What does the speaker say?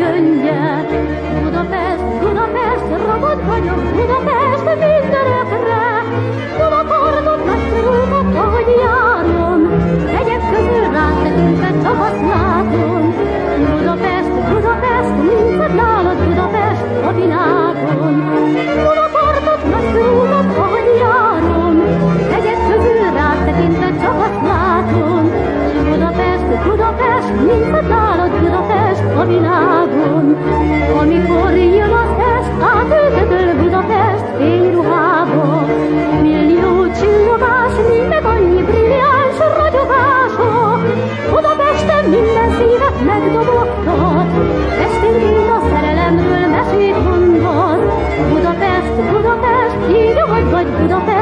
csöndje. Budapest, Budapest, ragad vagyok, Budapest mindörökre. Dunapartot, nagy körútat, ahogy járom, hegyek közül rád tekintve csak azt látom. Budapest, Budapest, minket nálad Budapest a világon. Dunapartot, nagy körútat, ahogy járom, hegyek közül rád tekintve csak azt látom. Budapest, Budapest, minket nálad Budapest a világon. Amikor jön az est, átültetől Budapest fényruhába. Millió csillogás, mindeg annyi brilliáns ragyogása. Budapesten minden szívet megdobogtat, esténként a szerelemről mesét mondhat. Budapest, Budapest, így ahogy vagy Budapest.